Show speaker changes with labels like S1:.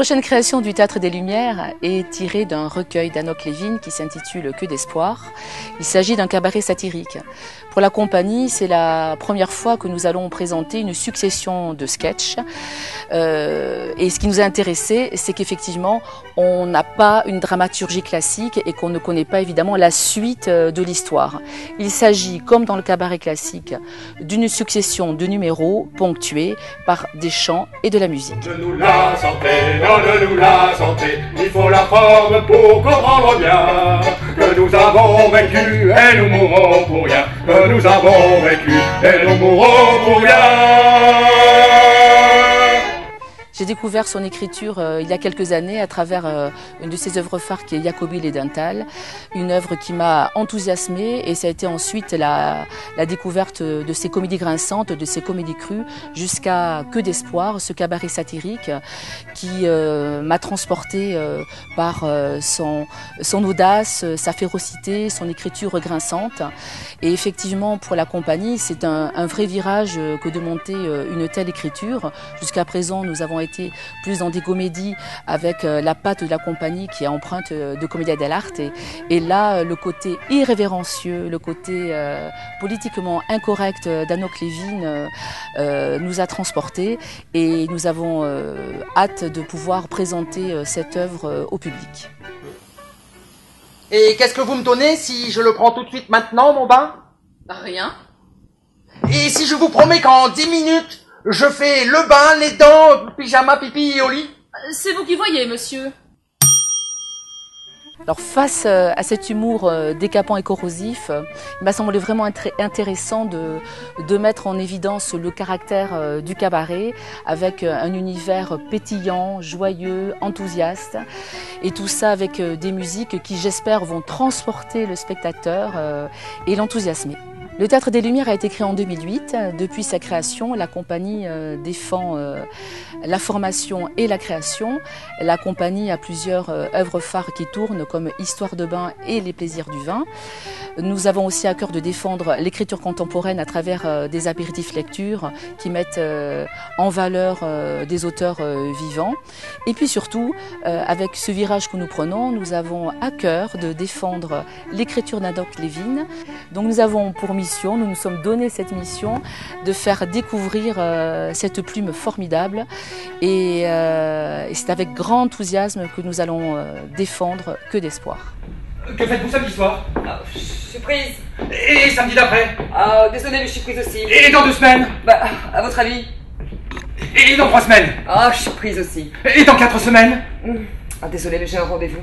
S1: prochaine création du Théâtre des Lumières est tirée d'un recueil d'Anouk Lévin qui s'intitule Que d'espoir. Il s'agit d'un cabaret satirique. Pour la compagnie, c'est la première fois que nous allons présenter une succession de sketchs. Et ce qui nous a intéressé, c'est qu'effectivement, on n'a pas une dramaturgie classique et qu'on ne connaît pas évidemment la suite de l'histoire. Il s'agit, comme dans le cabaret classique, d'une succession de numéros ponctués par des chants et de la musique.
S2: Donne-nous la santé, donne-nous la santé, il faut la forme pour comprendre bien que nous avons vécu et nous mourrons pour rien, que nous avons vécu et nous mourrons pour rien.
S1: J'ai découvert son écriture il y a quelques années à travers une de ses œuvres phares qui est Jacobi Ledenthal, une œuvre qui m'a enthousiasmée et ça a été ensuite la découverte de ses comédies grinçantes, de ses comédies crues, jusqu'à Que d'espoir, ce cabaret satirique qui m'a transportée par son audace, sa férocité, son écriture grinçante. Et effectivement, pour la compagnie, c'est un vrai virage que de monter une telle écriture. Jusqu'à présent, nous avons été plus dans des comédies avec la patte de la compagnie qui est empreinte de commedia dell'arte. Et là, le côté irrévérencieux, le côté politiquement incorrect d'Anouk Lévin nous a transportés et nous avons hâte de pouvoir présenter cette œuvre au public.
S3: Et qu'est-ce que vous me donnez si je le prends tout de suite maintenant, mon bain?
S4: Rien.
S3: Et si je vous promets qu'en 10 minutes, je fais le bain, les dents, pyjama, pipi et au lit?
S4: C'est vous qui voyez, monsieur.
S1: Alors face à cet humour décapant et corrosif, il m'a semblé vraiment intéressant de mettre en évidence le caractère du cabaret avec un univers pétillant, joyeux, enthousiaste et tout ça avec des musiques qui j'espère vont transporter le spectateur et l'enthousiasmer. Le Théâtre des Lumières a été créé en 2008. Depuis sa création, la compagnie défend la formation et la création. La compagnie a plusieurs œuvres phares qui tournent comme Histoire de bain et Les plaisirs du vin. Nous avons aussi à cœur de défendre l'écriture contemporaine à travers des apéritifs lectures qui mettent en valeur des auteurs vivants. Et puis surtout, avec ce virage que nous prenons, nous avons à cœur de défendre l'écriture d'Anouk Lévin. Donc nous avons pour mission, nous nous sommes donné cette mission de faire découvrir cette plume formidable et c'est avec grand enthousiasme que nous allons défendre Que d'espoir.
S5: Que faites-vous samedi soir?
S6: Je suis prise.
S5: Et samedi d'après?
S6: Désolée, mais je suis prise aussi.
S5: Et dans 2 semaines?
S6: À votre avis?
S5: Et dans 3 semaines?
S6: Je suis prise aussi.
S5: Et dans 4 semaines?
S6: Désolée, mais j'ai un rendez-vous.